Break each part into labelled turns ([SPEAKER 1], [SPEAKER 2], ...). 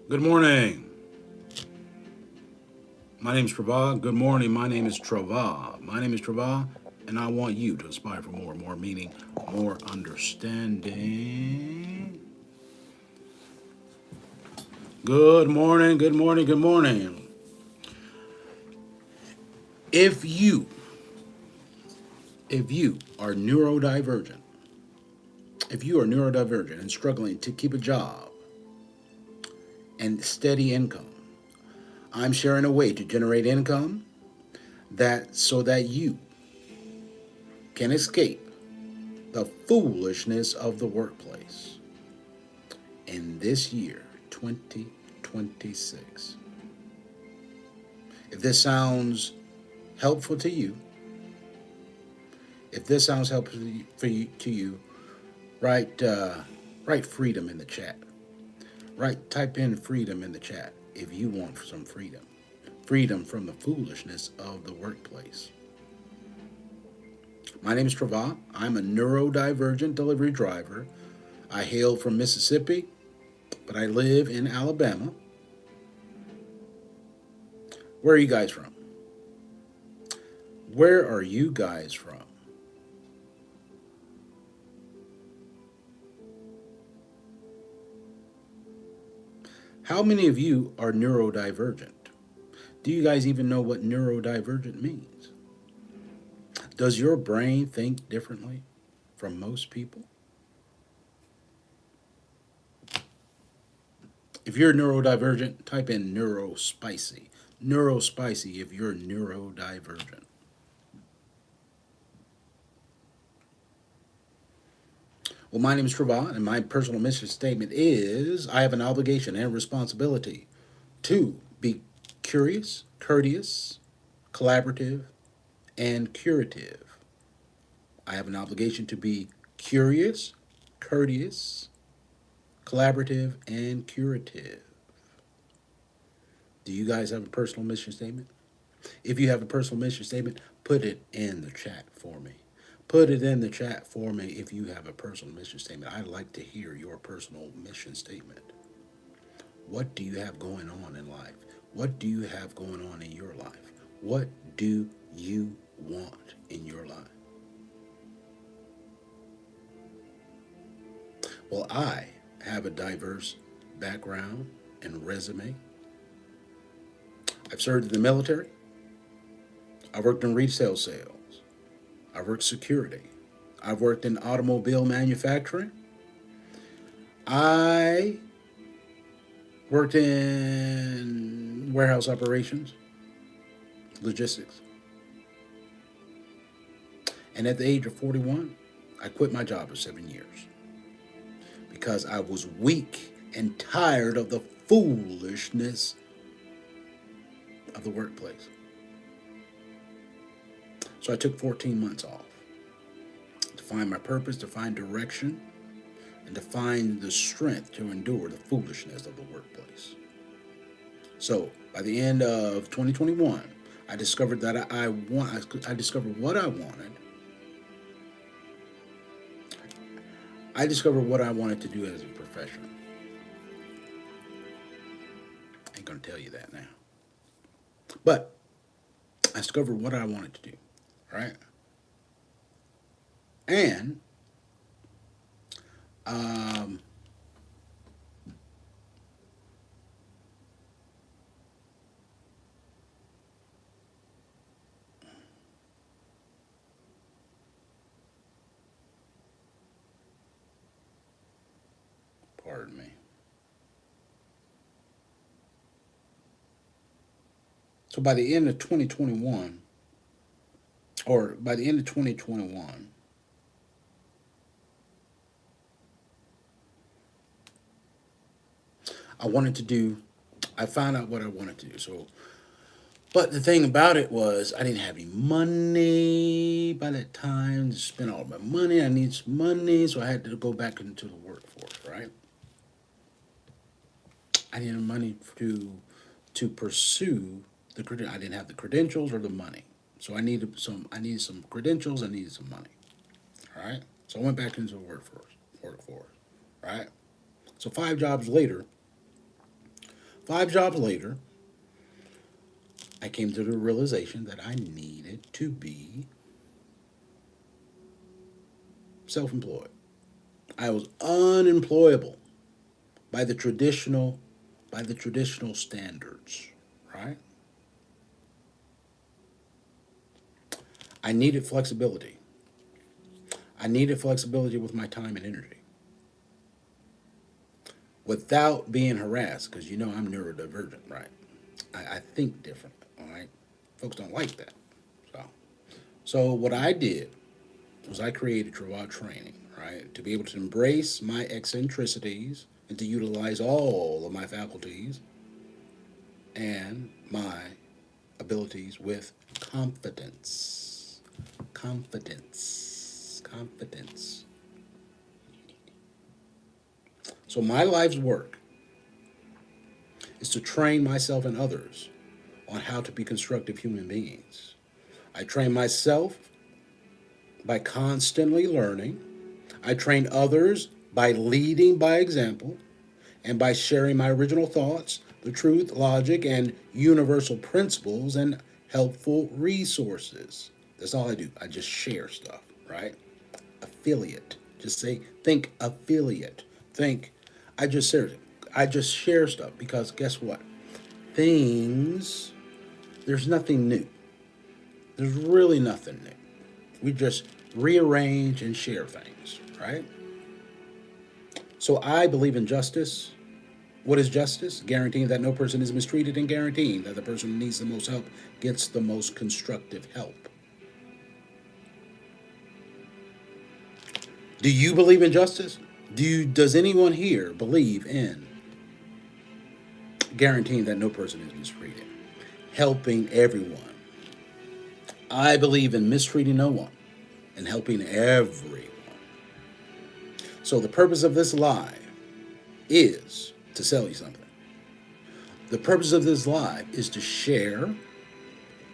[SPEAKER 1] Good morning. My name is Trava. Good morning. My name is Trava. My name is Trava, and I want you to aspire for more meaning, more understanding. Good morning. Good morning. Good morning. If you, if you are neurodivergent, if you are neurodivergent and struggling to keep a job and steady income, I'm sharing a way to generate income that so that you can escape the foolishness of the workplace in this year, 2026. If this sounds helpful to you, if this sounds helpful to you, write freedom in the chat. Type in freedom in the chat if you want some freedom. Freedom from the foolishness of the workplace. My name is Trava. I'm a neurodivergent delivery driver. I hail from Mississippi, but I live in Alabama. Where are you guys from? Where are you guys from? How many of you are neurodivergent? Do you guys even know what neurodivergent means? Does your brain think differently from most people? If you're neurodivergent, type in neurospicy. Neurospicy if you're neurodivergent. Well, my name is Trevon, and my personal mission statement is I have an obligation and responsibility to be curious, courteous, collaborative, and curative. I have an obligation to be curious, courteous, collaborative, and curative. Do you guys have a personal mission statement? If you have a personal mission statement, put it in the chat for me. Put it in the chat for me if you have a personal mission statement. I'd like to hear your personal mission statement. What do you have going on in life? What do you have going on in your life? What do you want in your life? Well, I have a diverse background and resume. I've served in the military. I've worked in retail sales. I've worked security. I've worked in automobile manufacturing. I worked in warehouse operations, logistics. And at the age of 41, I quit my job for 7 years because I was weak and tired of the foolishness of the workplace. So I took 14 months off to find my purpose, to find direction, and to find the strength to endure the foolishness of the workplace. So by the end of 2021, I discovered that I discovered what I wanted. I discovered what I wanted to do as a profession. I ain't gonna tell you that now. But I discovered what I wanted to do. Right? And um, pardon me. So by the end of 2021, or by the end of 2021, I wanted to do. I found out what I wanted to do. So, but the thing about it was, I didn't have any money by that time to spend all my money. I need some money, so I had to go back into the workforce. Right? I needed money to pursue the credit. I didn't have the credentials or the money, so I needed some. I needed some credentials. I needed some money. All right. So I went back into the workforce. Right. So 5 jobs later, 5 jobs later, I came to the realization that I needed to be self-employed. I was unemployable by the traditional standards, right? I needed flexibility. I needed flexibility with my time and energy without being harassed because you know I'm neurodivergent, right? I think differently, all right? Folks don't like that. So, so what I did was I created Travad Training, right? To be able to embrace my eccentricities and to utilize all of my faculties and my abilities with confidence. Confidence. Confidence. So my life's work is to train myself and others on how to be constructive human beings. I train myself by constantly learning. I train others by leading by example and by sharing my original thoughts, the truth, logic, and universal principles and helpful resources. That's all I do. I just share stuff, right? Affiliate. Just say, think affiliate. Think, I just share it. I just share stuff because guess what? Things, there's nothing new. There's really nothing new. We just rearrange and share things, right? So I believe in justice. What is justice? Guaranteeing that no person is mistreated and guaranteeing that the person who needs the most help gets the most constructive help. Do you believe in justice? Does anyone here believe in guaranteeing that no person is mistreated? Helping everyone. I believe in mistreating no one and helping everyone. So the purpose of this live is to sell you something. The purpose of this live is to share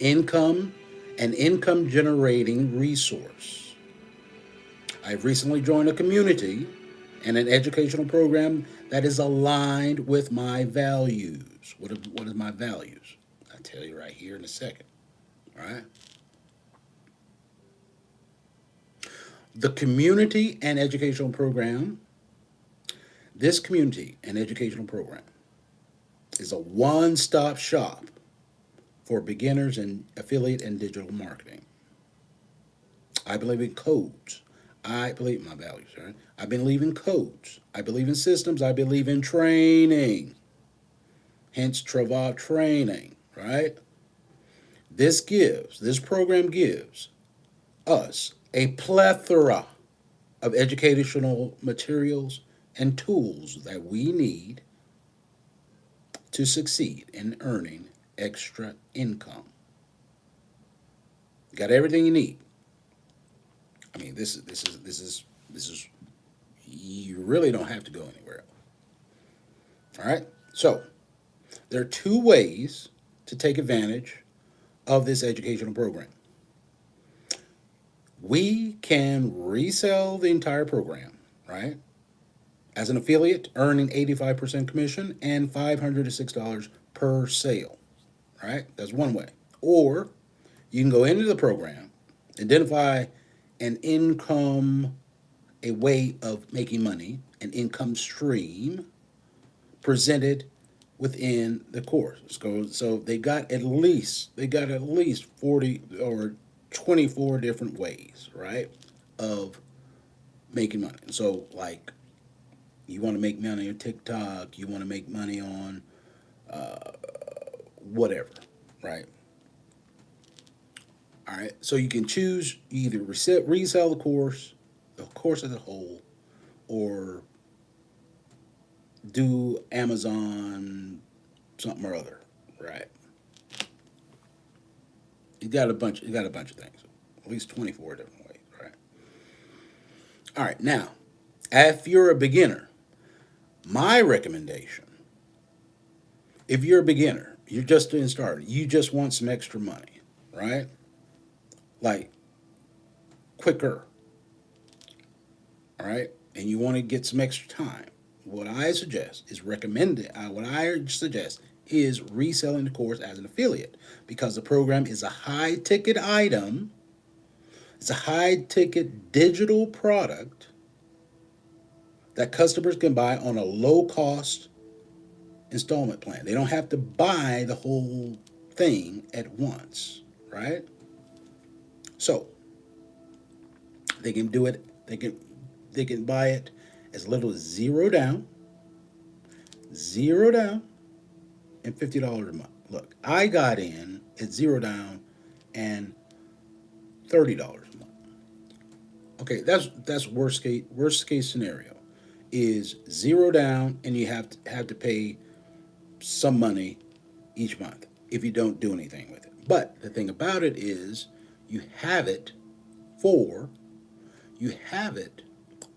[SPEAKER 1] income and income generating resource. I've recently joined a community and an educational program that is aligned with my values. What is my values? I'll tell you right here in a second. All right. The community and educational program, this community and educational program is a one-stop shop for beginners in affiliate and digital marketing. I believe in codes. I believe in my values, right? I believe in codes. I believe in systems. I believe in training. Hence Travad Training, right? This program gives us a plethora of educational materials and tools that we need to succeed in earning extra income. You got everything you need. I mean, this is you really don't have to go anywhere else. All right. So there are 2 ways to take advantage of this educational program. We can resell the entire program, right? As an affiliate, earning 85% commission and $506 per sale, right? That's one way. Or you can go into the program, identify an income, a way of making money, an income stream presented within the course. So they got at least 40 or 24 different ways, right, of making money. So like you want to make money on TikTok, you want to make money on whatever, right? All right. So you can choose either resell the course as a whole, or do Amazon something or other, right? You got a bunch of things, at least 24 different ways, right? All right. Now, if you're a beginner, my recommendation, if you're a beginner, you're just getting started, you just want some extra money, right? Like quicker, all right? And you want to get some extra time. what I suggest is recommended. What I suggest is reselling the course as an affiliate because the program is a high ticket item. It's a high ticket digital product that customers can buy on a low cost installment plan. They don't have to buy the whole thing at once, right? So they can do it. They can buy it as little as zero down, and $50 a month. Look, I got in at zero down and $30 a month. Okay, that's worst case scenario is zero down and you have to pay some money each month if you don't do anything with it. But the thing about it is you have it for you have it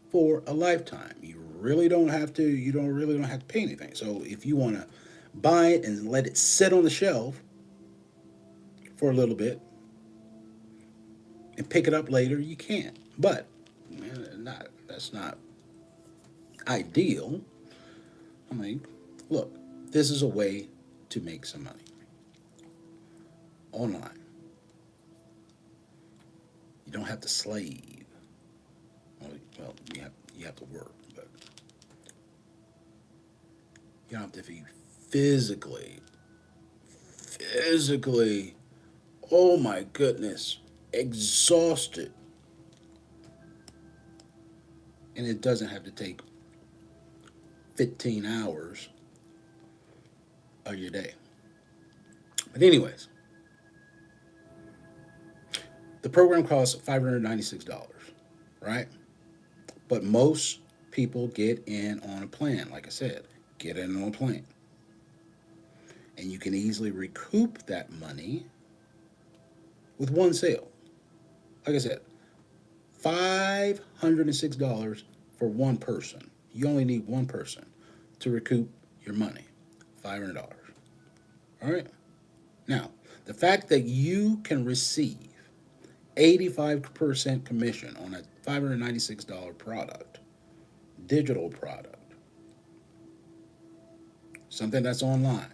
[SPEAKER 1] for a lifetime. You don't really don't have to pay anything. So if you want to buy it and let it sit on the shelf for a little bit and pick it up later, you can. But that's not ideal. I mean, look, this is a way to make some money online. You don't have to slave. Well, you have to work, but you don't have to be physically. Oh my goodness, exhausted, and it doesn't have to take 15 hours of your day. But anyways, the program costs $596, right? But most people get in on a plan. Like I said, get in on a plan. And you can easily recoup that money with one sale. Like I said, $506 for one person. You only need one person to recoup your money. $500. All right? Now, the fact that you can receive 85% commission on a $596 product, digital product, something that's online,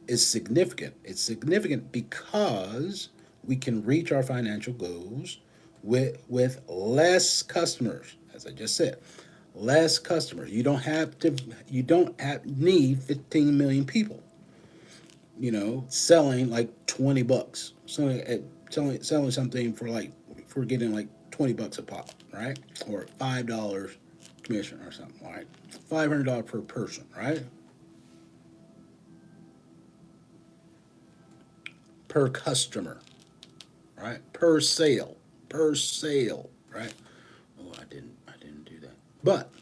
[SPEAKER 1] is significant. It's significant because we can reach our financial goals with less customers, as I just said. Less customers. You don't need 15 million people, selling like $20. Selling something for getting like $20 a pop, right? Or $5 commission or something, right? $500 per person, right? Per customer, right? Per sale, right? Oh, I didn't do that. But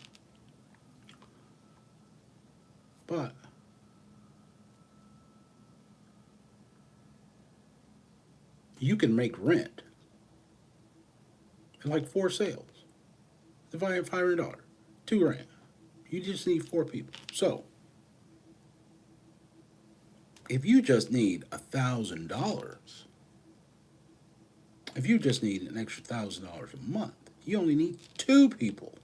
[SPEAKER 1] you can make rent in like four sales. Divide $500, $2,000. You just need four people. So if you just need $1,000, if you just need an extra $1,000 a month, you only need two people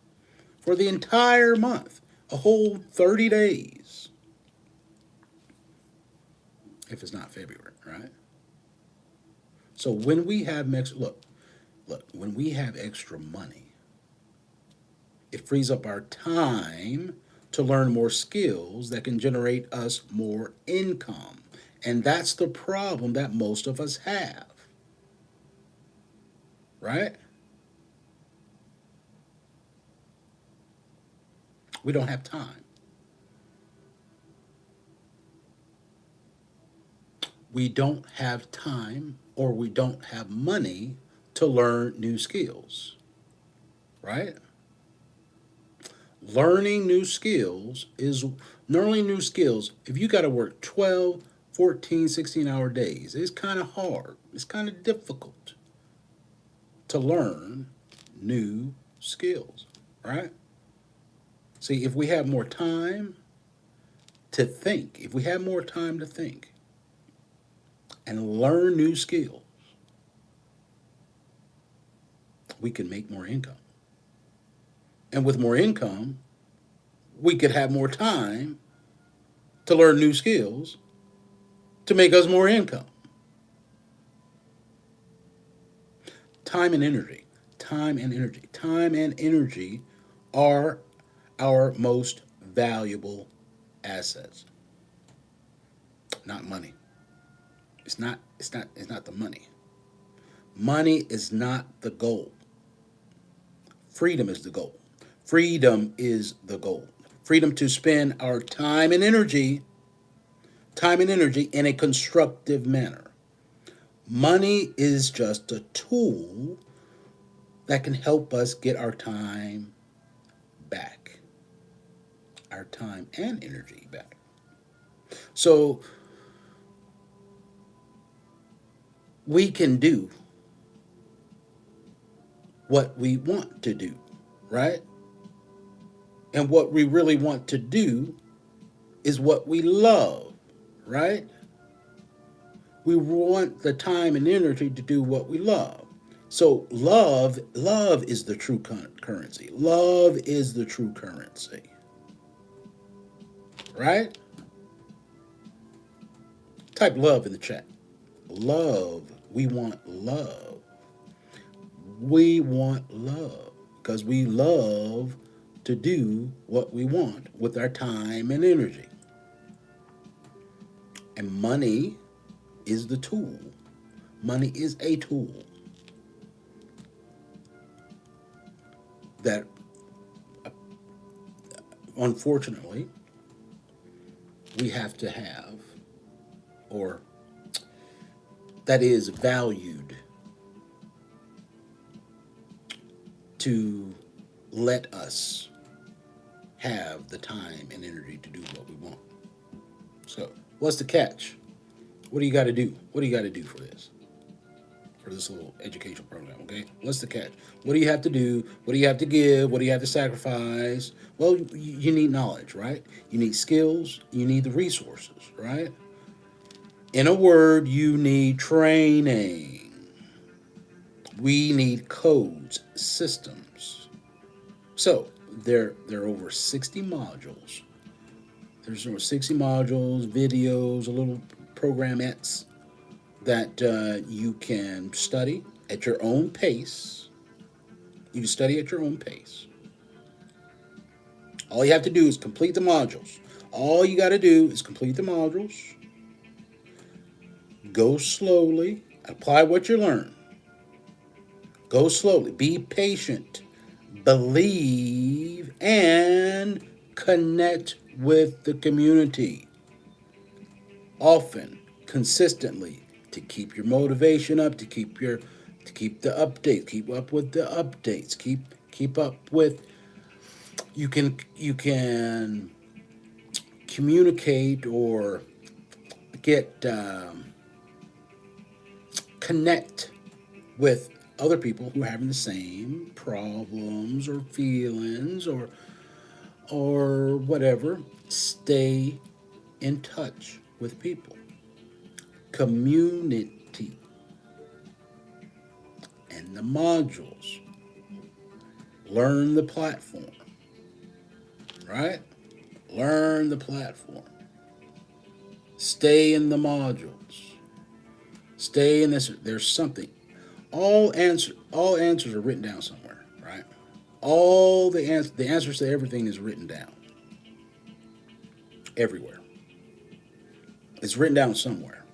[SPEAKER 1] for the entire month, a whole 30 days. If it's not February, right? So when we have when we have extra money, it frees up our time to learn more skills that can generate us more income. And that's the problem that most of us have, right? We don't have time. We don't have time or we don't have money to learn new skills, right? Learning new skills is learning new skills. If you got to work 12, 14, 16-hour days, it's kind of hard. It's kind of difficult to learn new skills, right? See, if we have more time to think, if we have more time to think and learn new skills, we can make more income. And with more income, we could have more time to learn new skills to make us more income. Time and energy. Time and energy. Time and energy are our most valuable assets. Not money. It's not the money. Money is not the goal. Freedom is the goal. Freedom is the goal. Freedom to spend our time and energy in a constructive manner. Money is just a tool that can help us get our time back, our time and energy back. So we can do what we want to do, right? And what we really want to do is what we love, right? We want the time and energy to do what we love. So love is the true currency. Love is the true currency, right? Type love in the chat. Love. We want love. We want love because we love to do what we want with our time and energy. And money is the tool. Money is a tool that, unfortunately, we have to have, or that is valued to let us have the time and energy to do what we want. So, what's the catch? What do you got to do? What do you got to do for this little educational program? Okay, what's the catch? What do you have to do? What do you have to give? What do you have to sacrifice? Well, you need knowledge, right? You need skills. You need the resources, right? In a word, you need training. We need codes, systems. So there are over 60 modules. There's over 60 modules, videos, a little programettes that you can study at your own pace. You can study at your own pace. All you have to do is complete the modules. All you got to do is complete the modules. Go slowly. Apply what you learn. Go slowly. Be patient. Believe and connect with the community. Often, consistently, to keep your motivation up, to keep the updates, keep up with the updates, keep up with you can communicate or get connect with other people who are having the same problems or feelings or whatever. Stay in touch with people. Community and the modules. Learn the platform, right? Learn the platform. Stay in the modules. Stay in this. There's something. All answers are written down somewhere, right? All the answers to everything is written down everywhere. It's written down somewhere.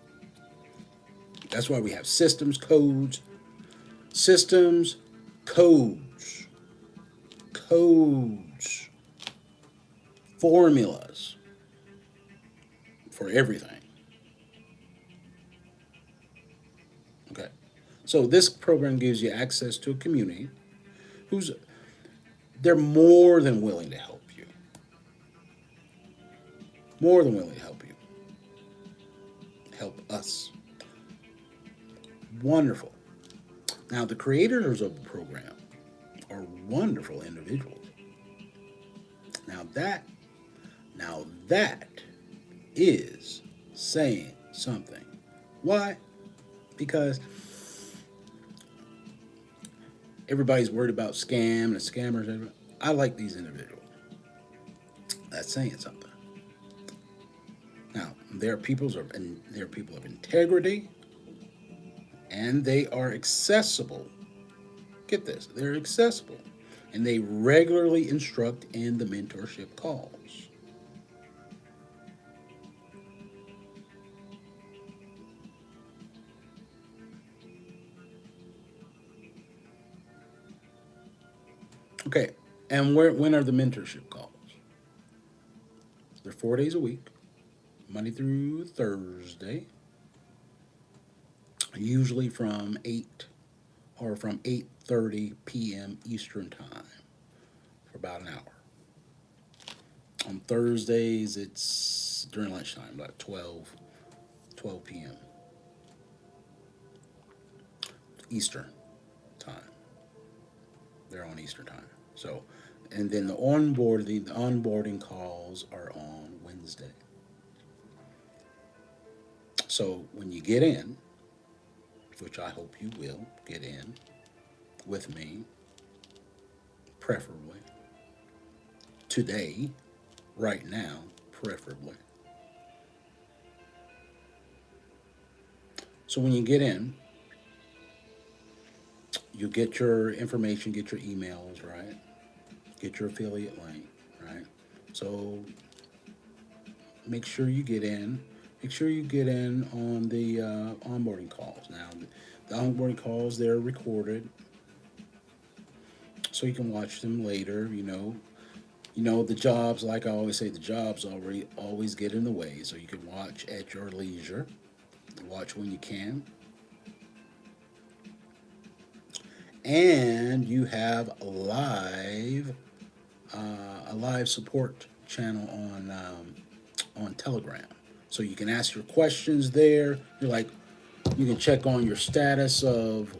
[SPEAKER 1] That's why we have systems, codes, formulas for everything. Okay. So this program gives you access to a community who's they're more than willing to help you. More than willing to help you. Help us. Wonderful. Now the creators of the program are wonderful individuals. Now that is saying something. Why? Because everybody's worried about scam and scammers. I like these individuals. That's saying something. Now, there are people of integrity, and they are accessible. Get this, they're accessible, and they regularly instruct in the mentorship calls. Okay, and when are the mentorship calls? They're 4 days a week, Monday through Thursday, usually from 8:30 p.m. Eastern time for about an hour. On Thursdays, it's during lunchtime, about 12 p.m. Eastern time. They're on Eastern time. So, and then the onboarding calls are on Wednesday. So when you get in, which I hope you will get in with me, preferably today, right now, preferably. So when you get in, you get your information, get your emails, right? Get your affiliate link, right? So make sure you get in. Make sure you get in on the onboarding calls. Now, the onboarding calls, they're recorded, so you can watch them later. The jobs, like I always say, the jobs always get in the way. So you can watch at your leisure. Watch when you can. And you have a live support channel on Telegram, so you can ask your questions there. You can check on your status of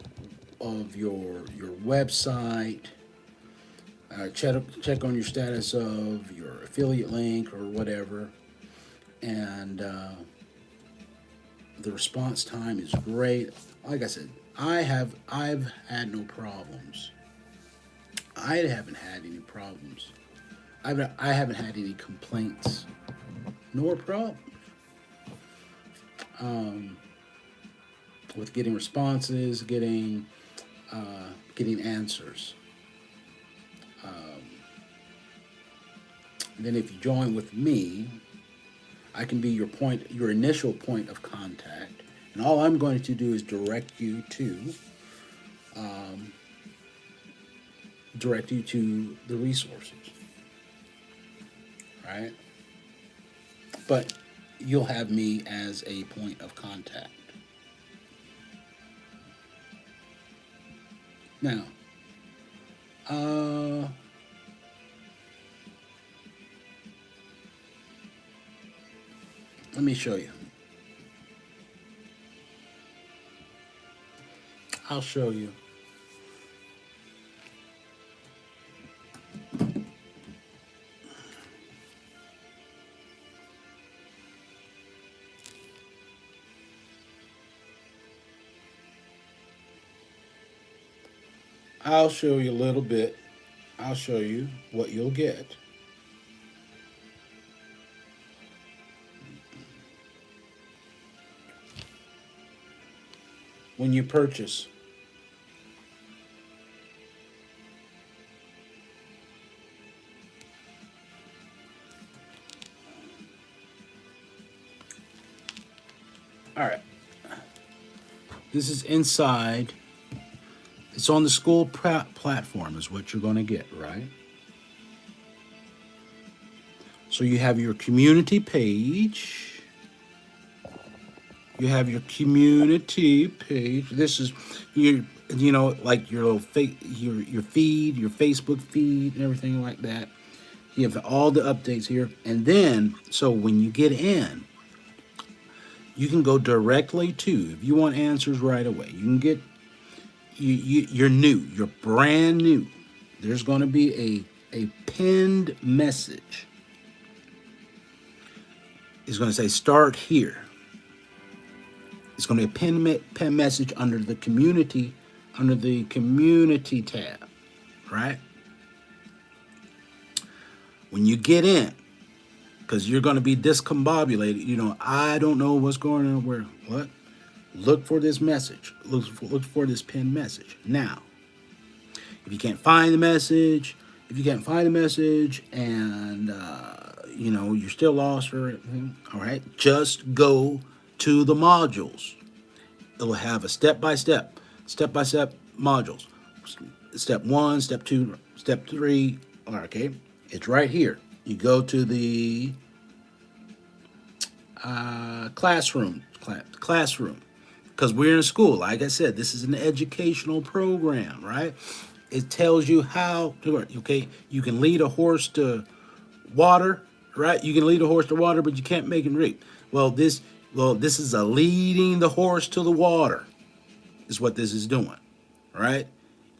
[SPEAKER 1] your website. Check on your status of your affiliate link or whatever, and the response time is great. Like I said, I've had no problems. I haven't had any problems. I haven't had any complaints nor problems with getting responses, getting answers. And then if you join with me, I can be your initial point of contact, and all I'm going to do is direct you to the resources, right? But you'll have me as a point of contact. Now, uh, let me show you. I'll show you. I'll show you a little bit. I'll show you what you'll get. When you purchase. All right. This is inside. It's on the school platform is what you're going to get, right? So you have your community page. You have your community page. This is like your little your feed, your Facebook feed, and everything like that. You have all the updates here, and then so when you get in, you can go directly to, if you want answers right away. You can get you're new, you're brand new. There's going to be a pinned message. It's going to say start here. It's going to be a pin message under the community tab, right? When you get in, because you're going to be discombobulated. You know, I don't know what's going on. Where what? Look for this message. Look for this pinned message. Now, if you can't find the message, and you know you're still lost or anything, all right, just go to the modules. It'll have a step-by-step modules. Step 1, step 2, step 3. Okay, it's right here. You go to the classroom, because we're in school. Like I said, this is an educational program, right? It tells you how to work. Okay, you can lead a horse to water, right? You can lead a horse to water, but you can't make him drink. This is a leading the horse to the water, is what this is doing, right?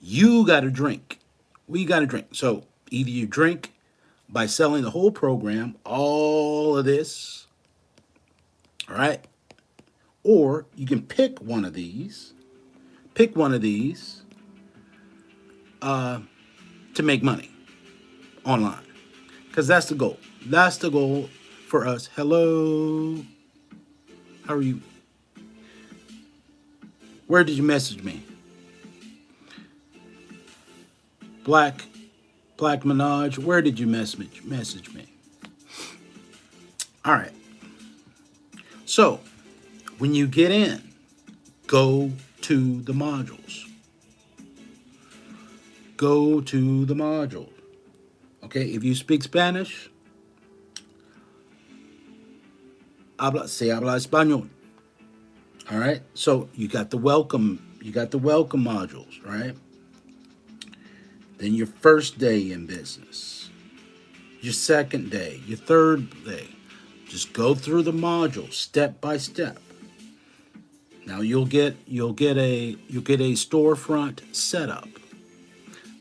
[SPEAKER 1] You got to drink. We got to drink. So either you drink by selling the whole program, all of this, all right, or you can pick one of these, to make money online, because that's the goal. That's the goal for us. Hello, how are you? Where did you message me? Black Minaj, where did you message me? All right. So, when you get in, go to the modules. Go to the modules. Okay, if you speak Spanish, se habla español. All right, so you got the welcome modules, right? Then your first day in business, your second day, your third day. Just go through the modules step by step. Now you'll get a storefront setup.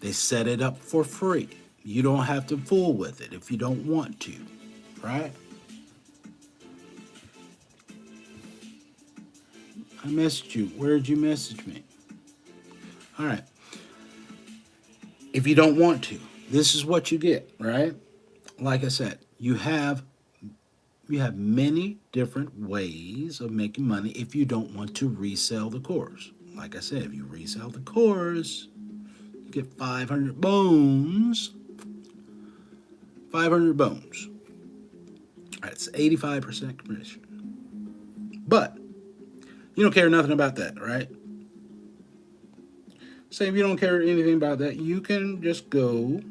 [SPEAKER 1] They set it up for free. You don't have to fool with it if you don't want to, right? I messaged you. Where did you message me? All right. If you don't want to, this is what you get, right? Like I said, you have many different ways of making money if you don't want to resell the course. Like I said, if you resell the course, you get 500 bones. 500 bones. That's 85% commission. But you don't care nothing about that, right? Say if you don't care anything about that, you can just go.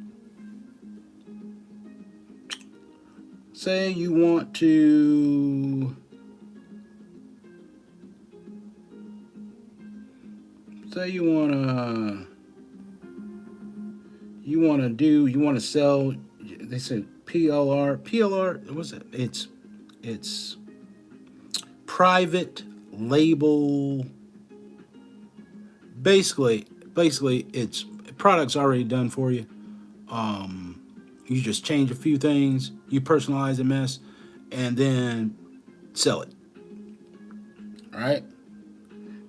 [SPEAKER 1] Say you want to. Say you want to sell. They said PLR. What's it? It's private label. Basically, it's products already done for you. You just change a few things, you personalize the mess, and then sell it. All right.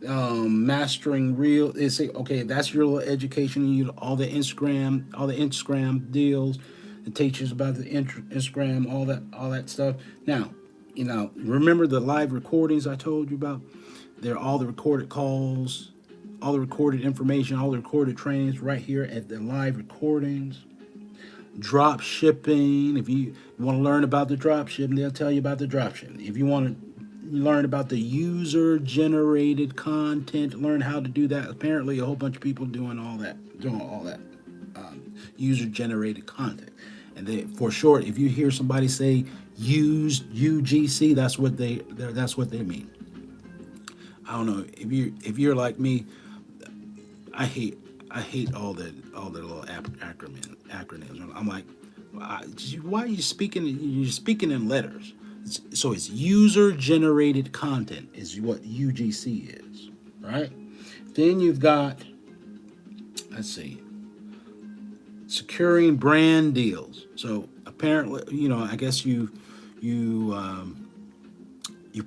[SPEAKER 1] Mastering real. They say, okay, that's your little education. You all the Instagram deals. It teaches about the Instagram, all that stuff. Now, remember the live recordings I told you about? They're all the recorded calls, all the recorded information, all the recorded trainings right here at the live recordings. Drop shipping. If you want to learn about the drop shipping, they'll tell you about the drop shipping. If you want to learn about the user generated content, learn how to do that. Apparently a whole bunch of people doing all that user generated content. And they, for short, if you hear somebody say use UGC, that's what they mean. I don't know if you're like me. I hate all the little acronyms. I'm like, why are you speaking? You're speaking in letters. So it's user generated content is what UGC is, right? Then you've got, let's see, securing brand deals. So apparently, I guess you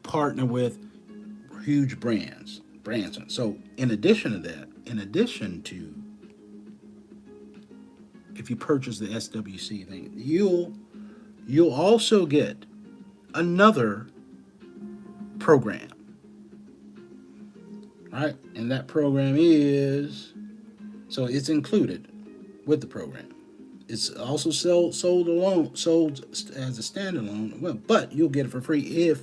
[SPEAKER 1] partner with huge brands. So in addition to if you purchase the SWC thing, you'll you'll also get another program, right? And that program is, so it's included with the program. It's also sold alone, sold as a standalone. Well, but you'll get it for free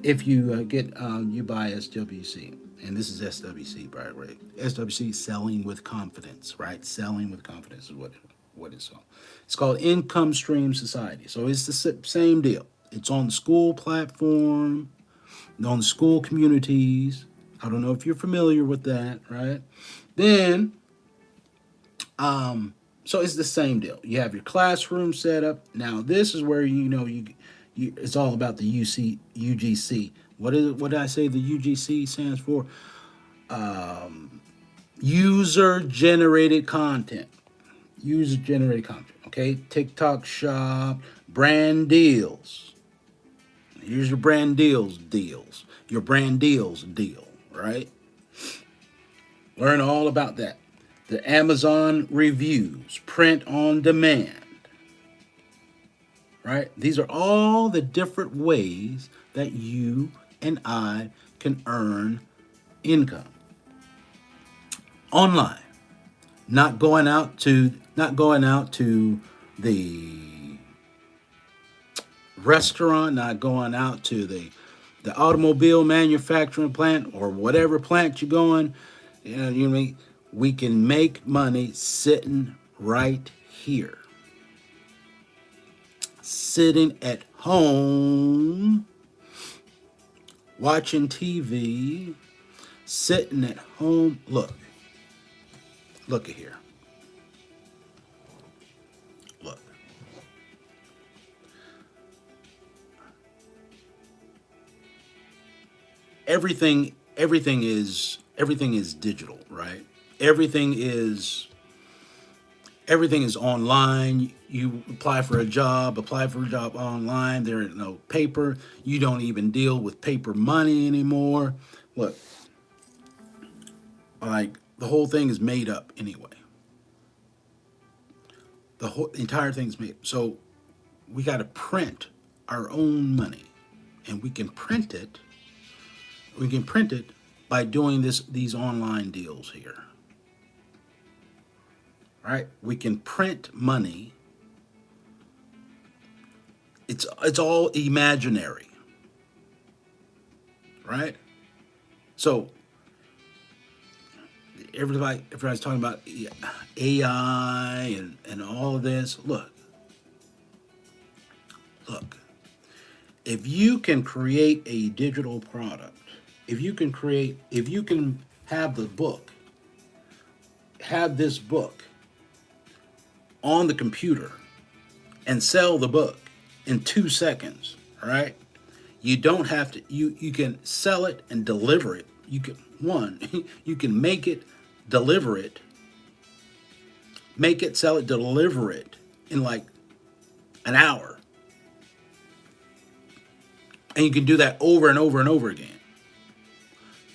[SPEAKER 1] if you you buy SWC. And this is SWC, by the way. SWC, selling with confidence, right? Selling with confidence is what it's called. It's called Income Stream Society. So it's the same deal. It's on the school platform, on the school communities. I don't know if you're familiar with that, right? Then, so it's the same deal. You have your classroom set up. Now, this is where you it's all about the UGC. What is it? What did I say? The UGC stands for user generated content. User generated content. Okay, TikTok Shop, brand deals. Here's your brand deals. Your brand deals deal, right? Learn all about that. The Amazon reviews, print on demand, right? These are all the different ways that you and I can earn income online. Not going out to the restaurant, not going out to the automobile manufacturing plant or whatever plant you're going. You know what I mean? We can make money sitting right here. Sitting at home, watching TV, sitting at home. Look at here. Look. Everything is digital, right? Everything is everything is online. You apply for a job online. There is no paper. You don't even deal with paper money anymore. Look, like the whole thing is made up anyway. The entire thing's made. So we got to print our own money, and We can print it by doing these online deals here. Right? We can print money. It's all imaginary. Right? So everybody's talking about AI and all of this. Look. If you can create a digital product, if you can have this book on the computer and sell the book in 2 seconds, right? You don't have to, you can sell it and deliver it. You can make it, deliver it, make it, sell it, deliver it in like an hour. And you can do that over and over and over again.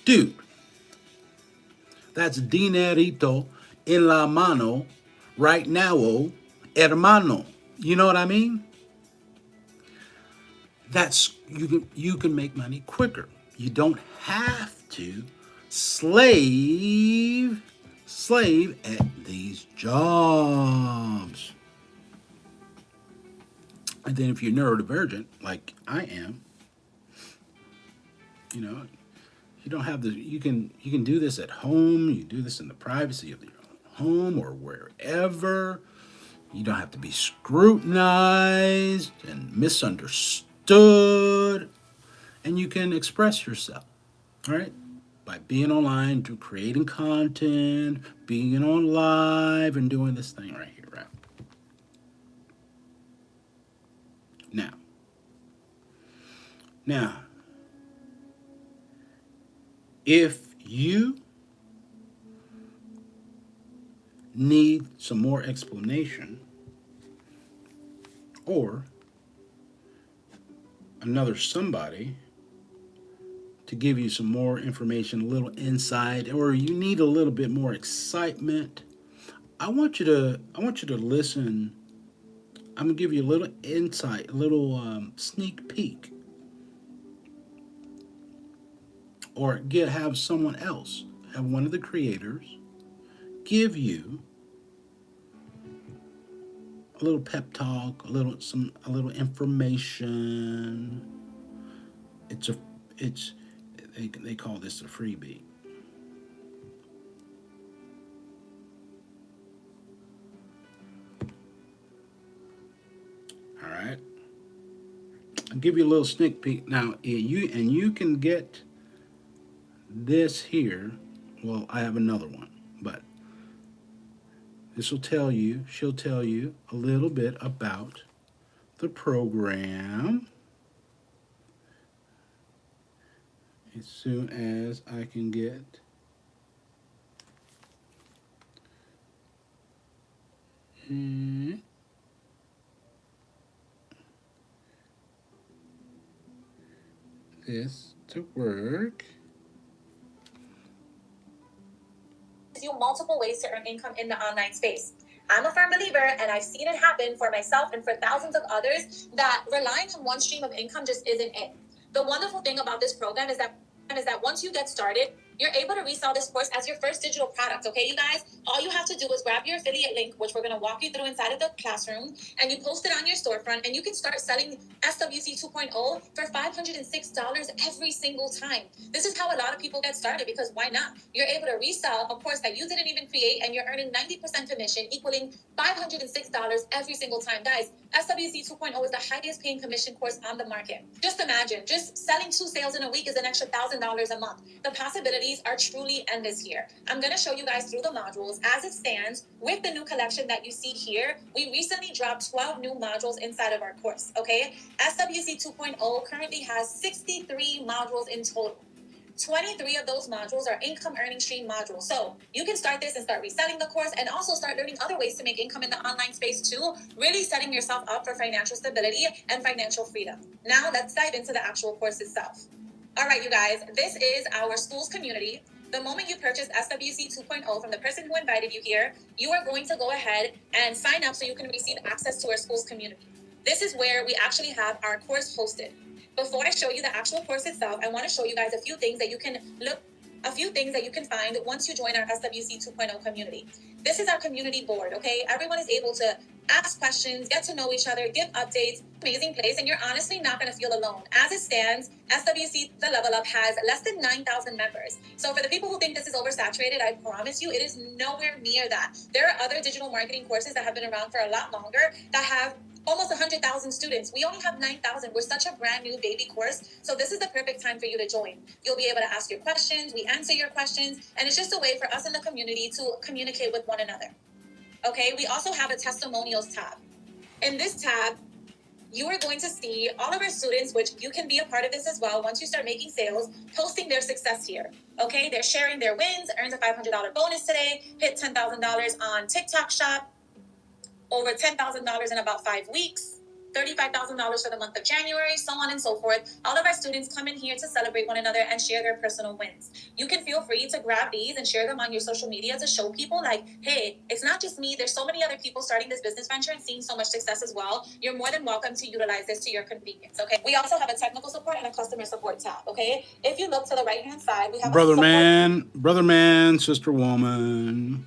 [SPEAKER 1] Dude, that's dinerito en la mano right now, hermano. You know what I mean? That's you can make money quicker. You don't have to slave at these jobs. And then if you're neurodivergent, like I am, you know, you don't have the you can do this at home. You do this in the privacy of your home or wherever. You don't have to be scrutinized and misunderstood, and you can express yourself, all right? By being online, to creating content, being on live, and doing this thing right here, right? Now, now, if you need some more explanation or another somebody to give you some more information, a little insight, or you need a little bit more excitement, I want you to listen I'm gonna give you a little insight, a little sneak peek, or have someone else, have one of the creators give you a little pep talk, a little information. It's a it's they call this a freebie. All right. I'll give you a little sneak peek. Now you can get this here. Well, I have another one, but this will tell you, she'll tell you a little bit about the program as soon as I can get this to work.
[SPEAKER 2] You multiple ways to earn income in the online space. I'm a firm believer, and I've seen it happen for myself and for thousands of others, that relying on one stream of income just isn't it. The wonderful thing about this program is that once you get started, you're able to resell this course as your first digital product. Okay, you guys, all you have to do is grab your affiliate link, which we're going to walk you through inside of the classroom, and you post it on your storefront, and you can start selling SWC 2.0 for $506 every single time. This is how a lot of people get started, because why not? You're able to resell a course that you didn't even create, and you're earning 90% commission, equaling $506 every single time. Guys, SWC 2.0 is the highest paying commission course on the market. Just imagine, just selling 2 sales in a week is an extra $1,000 a month. The possibilities are truly endless here. I'm going to show you guys through the modules as it stands with the new collection that you see here. We recently dropped 12 new modules inside of our course, okay? SWC 2.0 currently has 63 modules in total. 23 of those modules are income earning stream modules. So you can start this and start reselling the course, and also start learning other ways to make income in the online space too, really setting yourself up for financial stability and financial freedom. Now let's dive into the actual course itself. All right, you guys, this is our schools community. The moment you purchase SWC 2.0 from the person who invited you here, you are going to go ahead and sign up so you can receive access to our schools community. This is where we actually have our course hosted. Before I show you the actual course itself, I want to show you guys a few things that you can find once you join our SWC 2.0 community. This is our community board, okay? Everyone is able to ask questions, get to know each other, give updates. Amazing place, and you're honestly not going to feel alone. As it stands, SWC The Level Up has less than 9,000 members. So for the people who think this is oversaturated, I promise you it is nowhere near that. There are other digital marketing courses that have been around for a lot longer that have almost 100,000 students. We only have 9,000. We're such a brand new baby course. So this is the perfect time for you to join. You'll be able to ask your questions. We answer your questions. And it's just a way for us in the community to communicate with one another. Okay, we also have a testimonials tab. In this tab, you are going to see all of our students, which you can be a part of this as well once you start making sales, posting their success here. Okay, they're sharing their wins, earned a $500 bonus today, hit $10,000 on TikTok Shop, over $10,000 in about 5 weeks, $35,000 for the month of January, so on and so forth. All of our students come in here to celebrate one another and share their personal wins. You can feel free to grab these and share them on your social media to show people like, hey, it's not just me. There's so many other people starting this business venture and seeing so much success as well. You're more than welcome to utilize this to your convenience, okay? We also have a technical support and a customer support tab, okay? If you look to the right-hand side, we have
[SPEAKER 1] brother man, sister woman.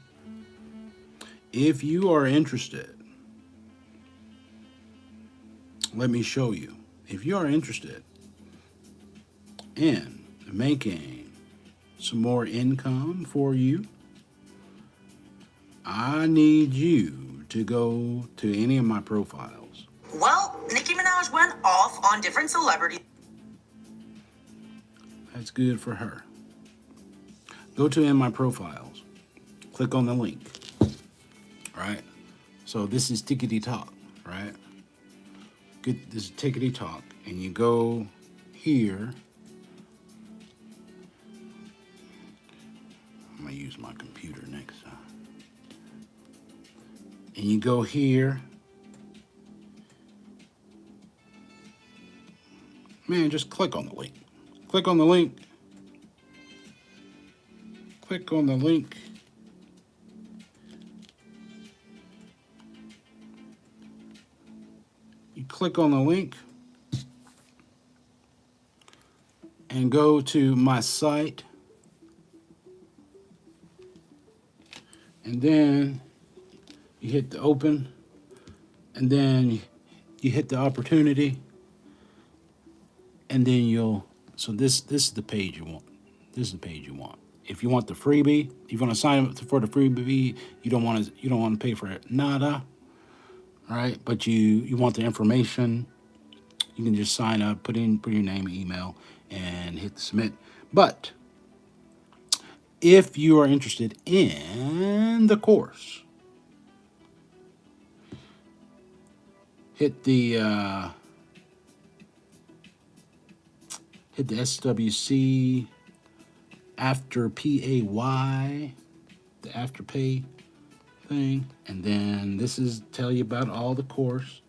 [SPEAKER 1] If you are interested, let me show you. If you are interested in making some more income for you, I need you to go to any of my profiles.
[SPEAKER 3] Well, Nicki Minaj went off on different celebrities.
[SPEAKER 1] That's good for her. Go to in my profiles. Click on the link. All right. So this is Tickety Talk, right? This is Tickety Talk, and you go here. I'm gonna use my computer next time. And you go here. Man, just click on the link. Click on the link. Click on the link. click on the link and go to my site. And then you hit the open, and then you hit the opportunity, and then so this is the page you want. This is the page you want. If you want the freebie, if you want to sign up for the freebie, you don't want to pay for it, nada, right? But you want the information, you can just sign up, put your name and email, and hit submit. But if you are interested in the course, hit the SWC after pay, the afterpay thing, and then this is tell you about the course.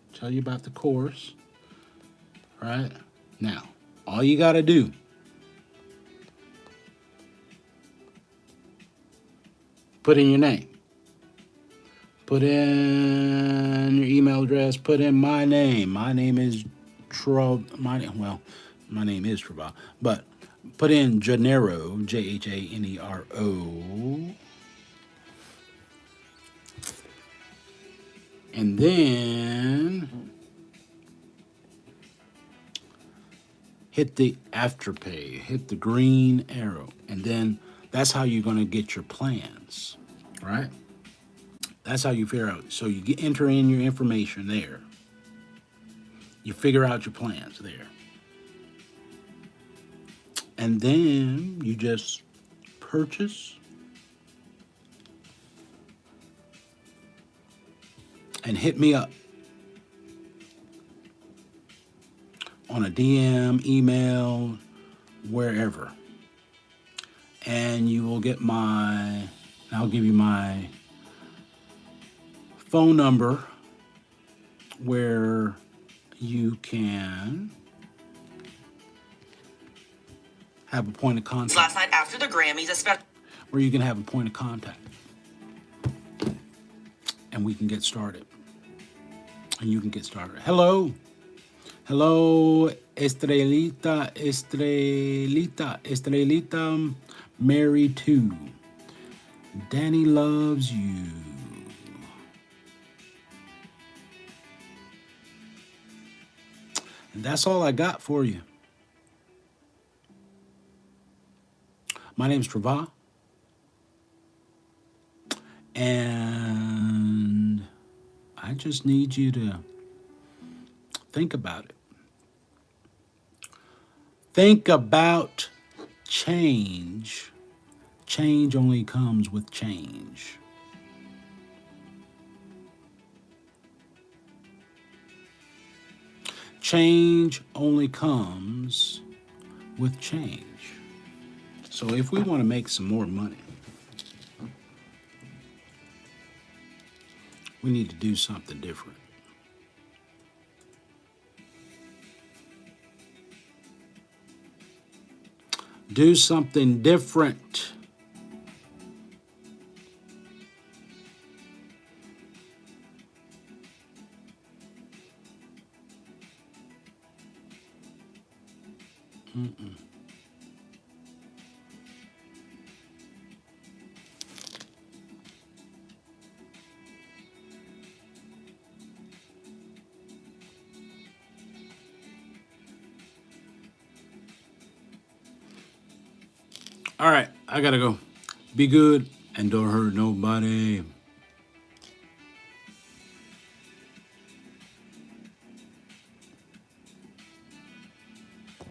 [SPEAKER 1] Right now, all you got to do, put in your name, put in your email address, put in my name. My name is my name is Trevor, but put in Janero, Janero, and then hit the afterpay, hit the green arrow, and then that's how you're going to get your plans, right? That's how you figure out. So you enter in your information there. You figure out your plans there. And then you just purchase and hit me up on a DM, email, wherever. And you will get I'll give you my phone number where you can have a point of contact.
[SPEAKER 3] Last night after the Grammys,
[SPEAKER 1] Where you can have a point of contact. And we can get started. And you can get started. Hello, Estrelita, Mary 2. Danny loves you. And that's all I got for you. My name's Trevor. And I just need you to think about it. Think about change. Change only comes with change. Change only comes with change. So if we want to make some more money, we need to do something different. Do something different. All right, I gotta go. Be good and don't hurt nobody.